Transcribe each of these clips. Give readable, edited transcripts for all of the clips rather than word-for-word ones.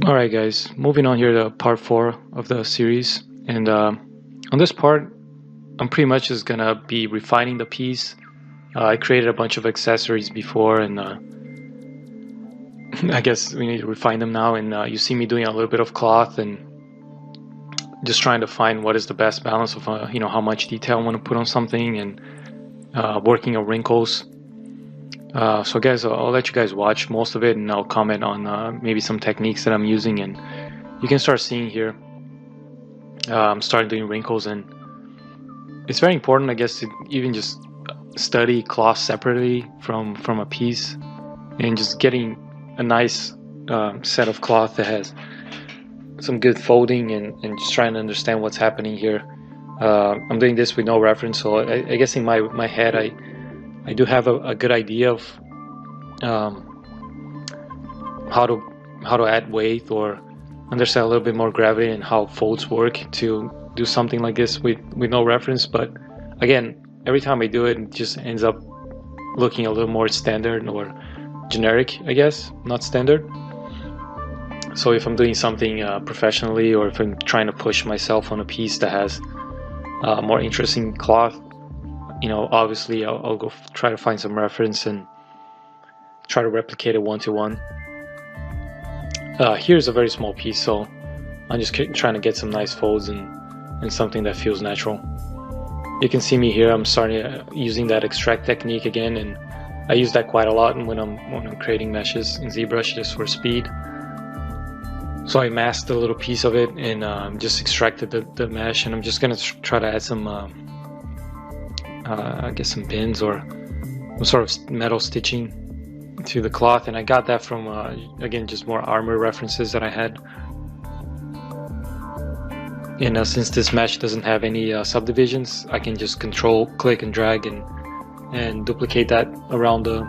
Alright guys, moving on here to part 4 of the series, and on this part I'm pretty much just gonna be refining the piece. I created a bunch of accessories before, and I guess we need to refine them now, and you see me doing a little bit of cloth and just trying to find what is the best balance of how much detail I want to put on something, and working on wrinkles. So guys, I'll let you guys watch most of it, and I'll comment on maybe some techniques that I'm using, and you can start seeing here. I'm starting doing wrinkles, and it's very important, I guess, to even just study cloth separately from a piece, and just getting a nice set of cloth that has some good folding, and just trying to understand what's happening here. I'm doing this with no reference, so I guess in my head I do have a good idea of how to add weight or understand a little bit more gravity and how folds work to do something like this with no reference. But again, every time I do it, it just ends up looking a little more standard or generic, I guess, not standard. So if I'm doing something professionally, or if I'm trying to push myself on a piece that has more interesting cloth, obviously I'll go try to find some reference and try to replicate it one-to-one. Here's a very small piece, so I'm just trying to get some nice folds and something that feels natural. You can see me here, I'm starting using that extract technique again, and I use that quite a lot when I'm creating meshes in ZBrush just for speed. So I masked a little piece of it and just extracted the mesh, and I'm just gonna try to add some I guess some pins or some sort of metal stitching to the cloth, and I got that from again, just more armor references that I had. And since this mesh doesn't have any subdivisions, I can just control click and drag and duplicate that around the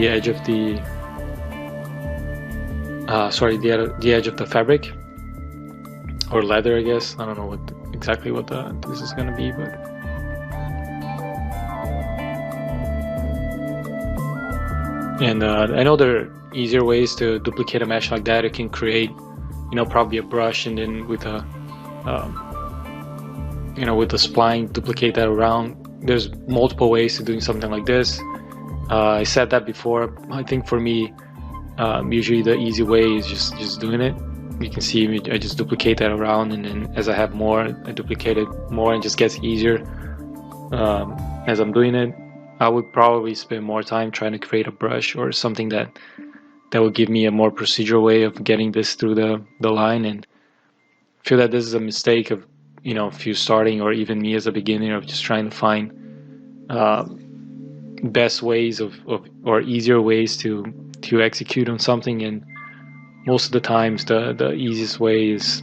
edge of the the edge of the fabric or leather, I guess. I don't know exactly what this is gonna be, but and I know there are easier ways to duplicate a mesh like that. You can create, probably a brush, and then with a with the spline, duplicate that around. There's multiple ways to doing something like this. I said that before. I think for me, usually the easy way is just doing it. You can see me, I just duplicate that around, and then as I have more, I duplicate it more, and it just gets easier as I'm doing it. I would probably spend more time trying to create a brush or something that would give me a more procedural way of getting this through the line, and I feel that this is a mistake of if you're starting, or even me as a beginner, of just trying to find best ways or easier ways to execute on something. And most of the times the easiest way is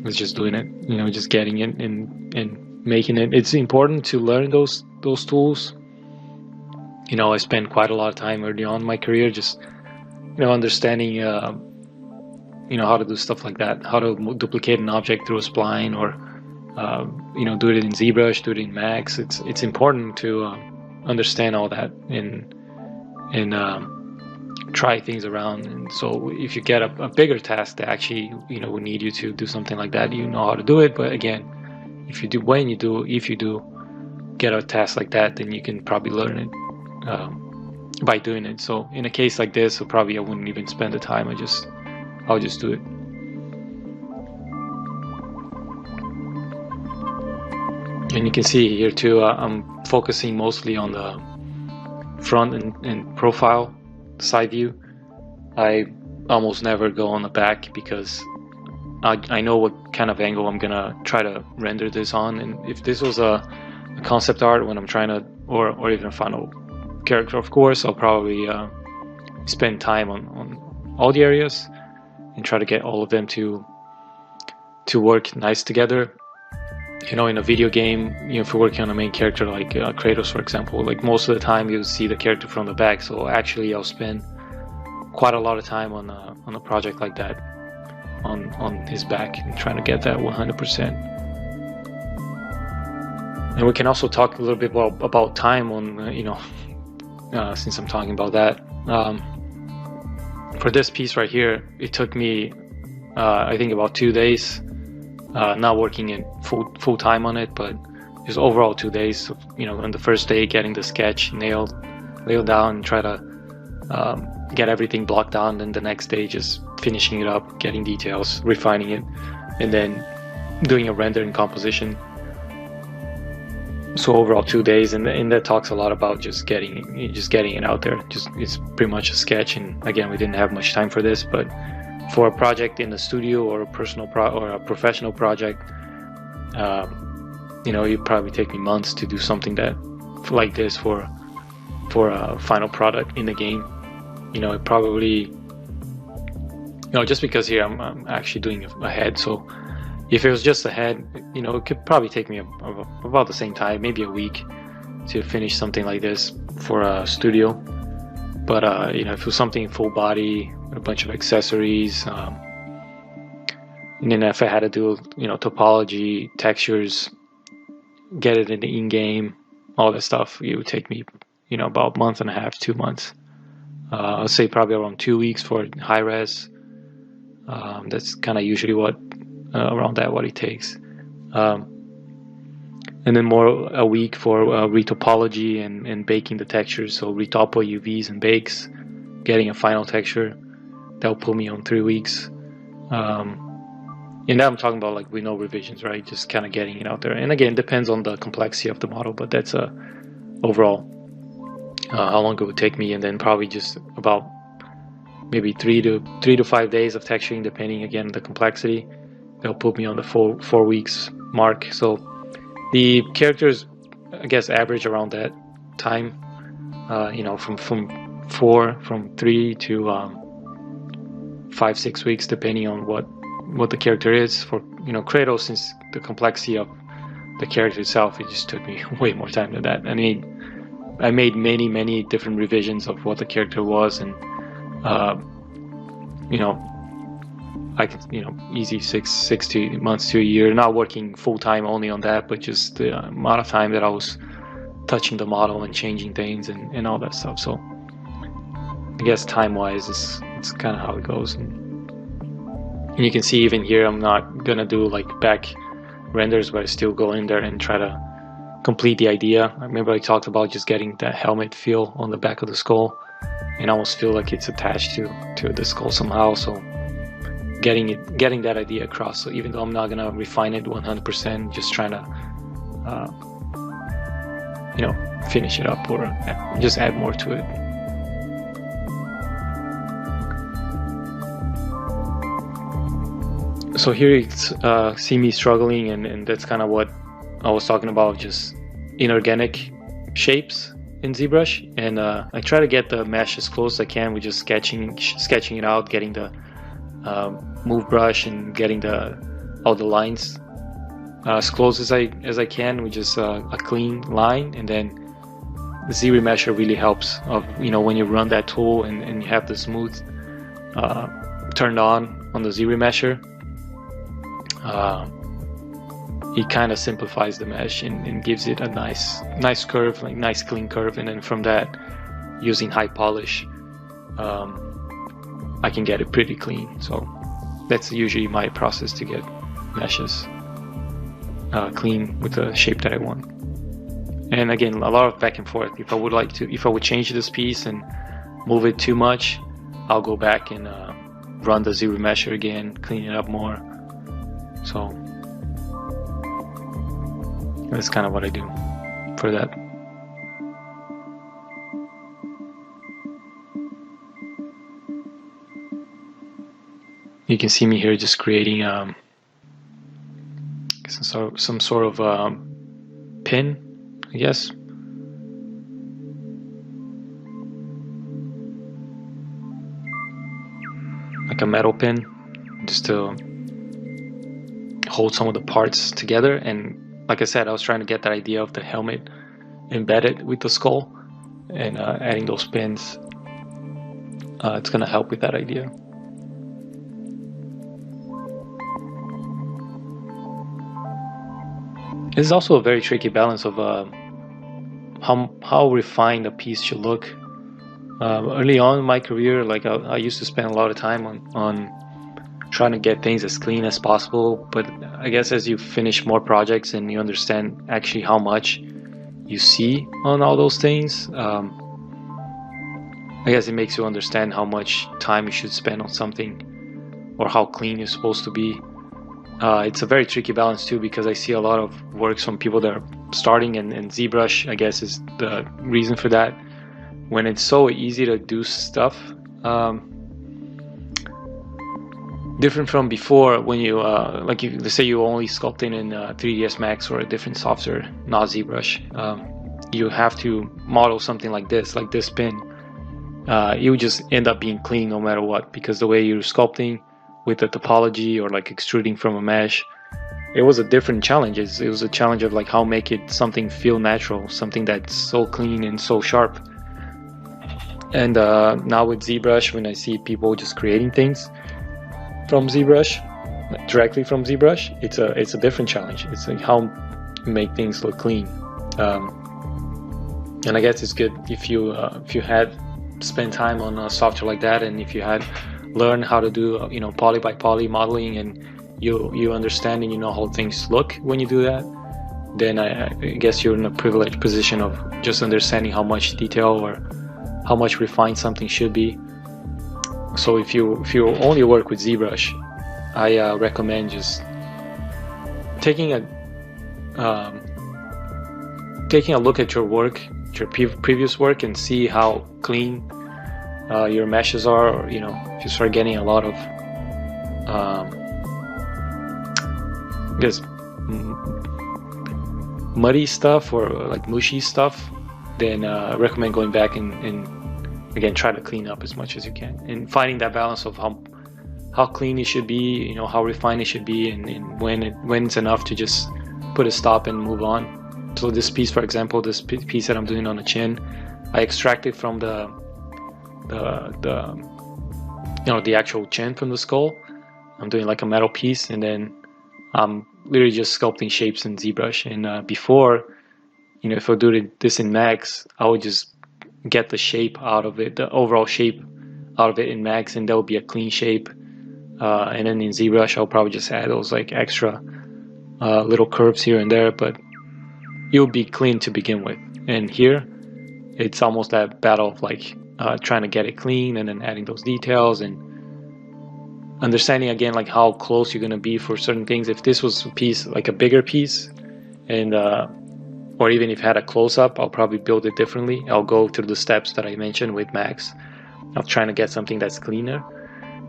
just doing it, just getting it and making it. It's important to learn those tools. I spent quite a lot of time early on in my career just understanding how to do stuff like that, how to duplicate an object through a spline, or do it in ZBrush, do it in Max. It's important to understand all that and try things around. And so if you get a bigger task that actually would need you to do something like that, you know how to do it. But again, if you do get a task like that, then you can probably learn it by doing it. So in a case like this, I wouldn't even spend the time. I'll just do it. And you can see here too, I'm focusing mostly on the front and profile side view. I almost never go on the back because I know what kind of angle I'm gonna try to render this on. And if this was a concept art when I'm trying to, or even a final character, of course, I'll probably spend time on all the areas and try to get all of them to work nice together. In a video game, if you're working on a main character like Kratos, for example, like most of the time you'll see the character from the back. So actually I'll spend quite a lot of time on a project like that on his back and trying to get that 100%. And we can also talk a little bit about time on since I'm talking about that. for this piece right here, it took me I think about 2 days, not working in full time on it, but just overall 2 days. You know, on the first day getting the sketch nailed down and try to get everything blocked down, and the next day just finishing it up, getting details, refining it, and then doing a render and composition. So overall 2 days, and that talks a lot about just getting it out there. It's pretty much a sketch, and again, we didn't have much time for this, but for a project in the studio or a personal or a professional project, you know, it'd probably take me months to do something that like this for a final product in the game. You know, it probably, you know, just because here I'm actually doing a head, so if it was just a head, you know, it could probably take me about the same time, maybe a week, to finish something like this for a studio. But you know, if it was something full body, a bunch of accessories, and then if I had to do, you know, topology, textures, get it in the in-game, all that stuff, it would take me, you know, about a month and a half, 2 months. I'll say probably around 2 weeks for high res. That's kind of usually what what it takes. And then more a week for retopology and baking the textures. So retopo UVs and bakes, getting a final texture. That'll put me on 3 weeks. And now I'm talking about like with no revisions, right? Just kind of getting it out there. And again, it depends on the complexity of the model, but that's overall how long it would take me. And then probably just about maybe 3 to 5 days of texturing, depending again on the complexity. That'll put me on the 4 weeks mark. So the characters, I guess, average around that time. You know, from 3 to 5-6 weeks, depending on what the character is. For, you know, Kratos, since the complexity of the character itself, it just took me way more time than that. I mean, I made many different revisions of what the character was, and you know, I could, you know, easy 6 months to a year, not working full time only on that, but just the amount of time that I was touching the model and changing things and all that stuff. So I guess time wise, it's kind of how it goes. And you can see even here, I'm not gonna do like back renders, but I still go in there and try to complete the idea. I remember I talked about just getting that helmet feel on the back of the skull, and almost feel like it's attached to the skull somehow. So getting that idea across. So even though I'm not gonna refine it 100%, just trying to you know, finish it up or just add more to it. So here it's see me struggling, and that's kind of what I was talking about, just inorganic shapes in ZBrush. And I try to get the mesh as close as I can with just sketching it out, getting the move brush and getting all the lines as close as I can with just a clean line. And then the Z-Remesher really helps, of, you know, when you run that tool and you have the smooth turned on the Z-Remesher, it kind of simplifies the mesh and gives it a nice curve, like nice clean curve. And then from that, using high polish, I can get it pretty clean. So that's usually my process to get meshes clean with the shape that I want. And again, a lot of back and forth. If I would change this piece and move it too much, I'll go back and run the Z-Remesher again, clean it up more. So that's kind of what I do for that. You can see me here just creating some sort of pin, I guess. Like a metal pin, just to hold some of the parts together. And like I said, I was trying to get that idea of the helmet embedded with the skull, and adding those pins, it's going to help with that idea. It's also a very tricky balance of how refined a piece should look Early on in my career, like I used to spend a lot of time on trying to get things as clean as possible. But I guess as you finish more projects and you understand actually how much you see on all those things, I guess it makes you understand how much time you should spend on something or how clean you're supposed to be. It's a very tricky balance too, because I see a lot of works from people that are starting, and ZBrush, I guess, is the reason for that. When it's so easy to do stuff, different from before, when you like, let's say you're only sculpting in 3ds Max or a different software, not ZBrush, you have to model something like this pin. It would just end up being clean no matter what, because the way you're sculpting with the topology or like extruding from a mesh, it was a different challenge. It was a challenge of like how make it something feel natural, something that's so clean and so sharp. And now with ZBrush, when I see people just creating things from ZBrush, directly from ZBrush, it's a different challenge. It's like how make things look clean. And I guess it's good if you had spent time on a software like that, and if you had learned how to do poly by poly modeling, and you understand and you know how things look when you do that, then I guess you're in a privileged position of just understanding how much detail or how much refined something should be. So if you only work with ZBrush, I recommend just taking a look at your work, your previous work, and see how clean your meshes are, or if you start getting a lot of muddy stuff or like mushy stuff, then I recommend going back and again try to clean up as much as you can, and finding that balance of how clean it should be, how refined it should be, and when it's enough to just put a stop and move on. So this piece, for example, this piece that I'm doing on the chin, I extracted from the actual chin from the skull. I'm doing like a metal piece, and then I'm literally just sculpting shapes in ZBrush. And before, if I do this in Max, I would just get the shape out of it, the overall shape out of it in Max, and that would be a clean shape. And then in ZBrush, I'll probably just add those like extra little curves here and there, but it will be clean to begin with. And here, it's almost that battle of like trying to get it clean and then adding those details and understanding again like how close you're going to be for certain things. If this was a piece, like a bigger piece, and or even if I had a close-up, I'll probably build it differently. I'll go through the steps that I mentioned with Max of trying to get something that's cleaner,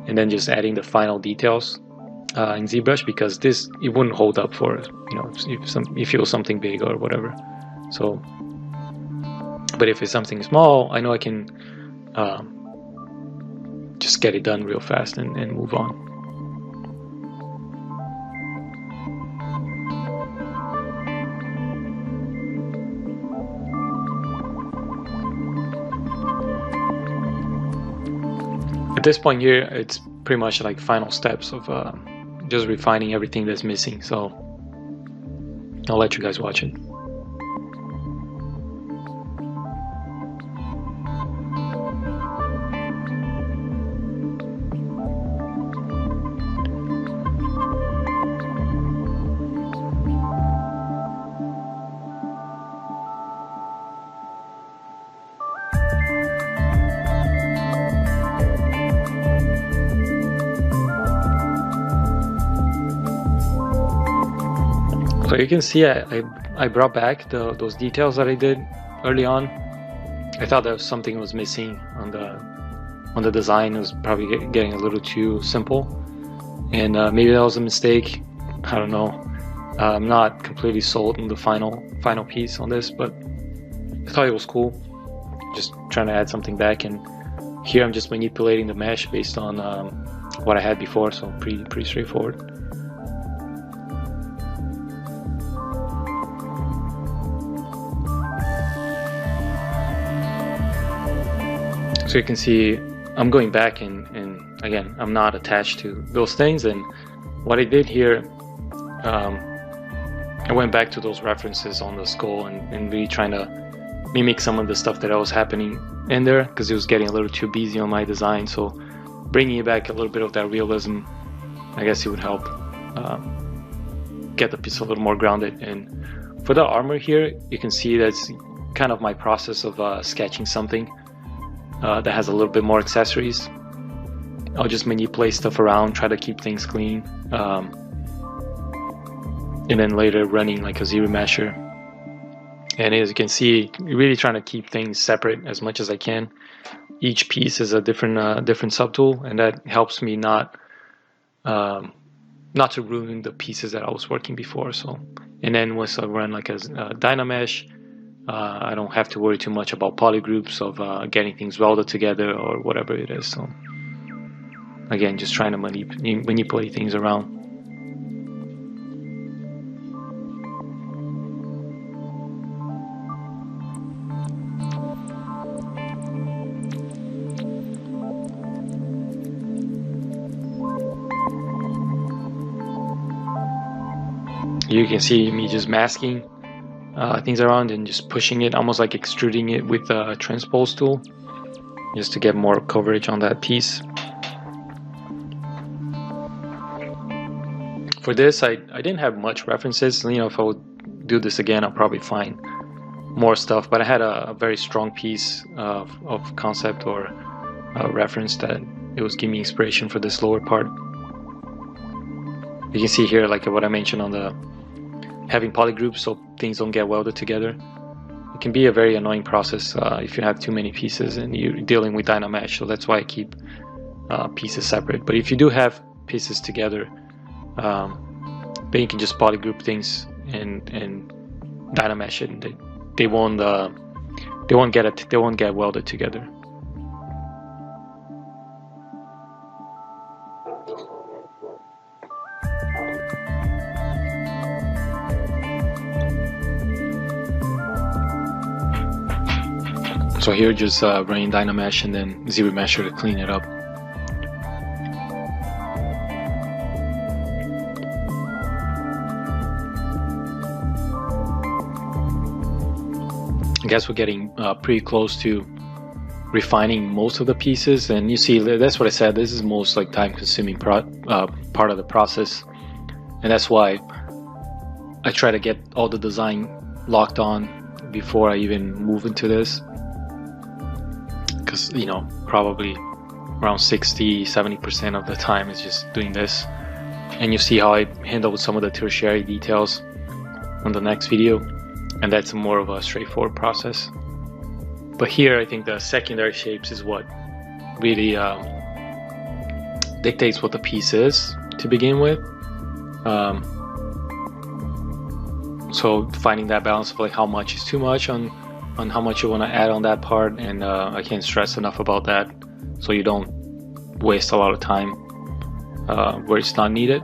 and then just adding the final details in ZBrush, because it wouldn't hold up for if it was something big or whatever. So, but if it's something small, I know I can just get it done real fast and move on. At this point here, it's pretty much like final steps of just refining everything that's missing. So I'll let you guys watch it. So you can see I brought back those details that I did early on. I thought there was something was missing on the design. It was probably getting a little too simple, and maybe that was a mistake. I don't know. I'm not completely sold on the final piece on this, but I thought it was cool. Just trying to add something back, and here I'm just manipulating the mesh based on what I had before, so pretty straightforward. So you can see I'm going back and again, I'm not attached to those things. And what I did here, I went back to those references on the skull and really trying to mimic some of the stuff that was happening in there, because it was getting a little too busy on my design. So bringing it back a little bit of that realism, I guess it would help get the piece a little more grounded. And for the armor here, you can see that's kind of my process of sketching something that has a little bit more accessories. I'll just manipulate stuff around, try to keep things clean, and then later running like a zero mesher. And as you can see, really trying to keep things separate as much as I can. Each piece is a different subtool, and that helps me not to ruin the pieces that I was working before. So, and then once I run like a Dynamesh, I don't have to worry too much about polygroups of getting things welded together or whatever it is. So again, just trying to manipulate things around. You can see me just masking things around and just pushing it, almost like extruding it with a transpose tool, just to get more coverage on that piece. For this, I didn't have much references. You know, if I would do this again, I'll probably find more stuff, but I had a very strong piece of concept or reference that it was giving me inspiration for this lower part. You can see here, like what I mentioned on the having polygroups so things don't get welded together. It can be a very annoying process if you have too many pieces and you're dealing with Dynamesh, so that's why I keep pieces separate. But if you do have pieces together, then you can just polygroup things and Dynamesh it, and they won't get welded together. So here, just running Dynamesh and then ZRemesher to clean it up. I guess we're getting pretty close to refining most of the pieces, and you see that's what I said. This is most like time-consuming part of the process, and that's why I try to get all the design locked on before I even move into this. Because, you know, probably around 60-70% of the time is just doing this, and you see how I handle some of the tertiary details on the next video, and that's more of a straightforward process. But here I think the secondary shapes is what really dictates what the piece is to begin with. So finding that balance of like how much is too much on how much you want to add on that part, and I can't stress enough about that, so you don't waste a lot of time where it's not needed.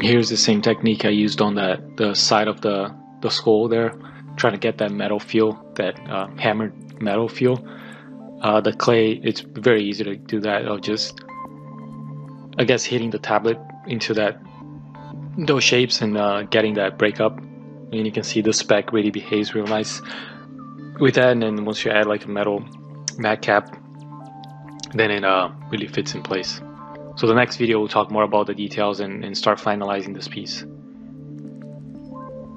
Here's the same technique I used on the side of the skull there, trying to get that metal feel, that hammered metal feel. The clay, it's very easy to do that. I'll just, I guess, hitting the tablet into those shapes and getting that breakup. And you can see the spec really behaves real nice with that. And then once you add like a metal mat cap, then it really fits in place. So the next video we'll talk more about the details and start finalizing this piece.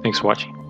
Thanks for watching.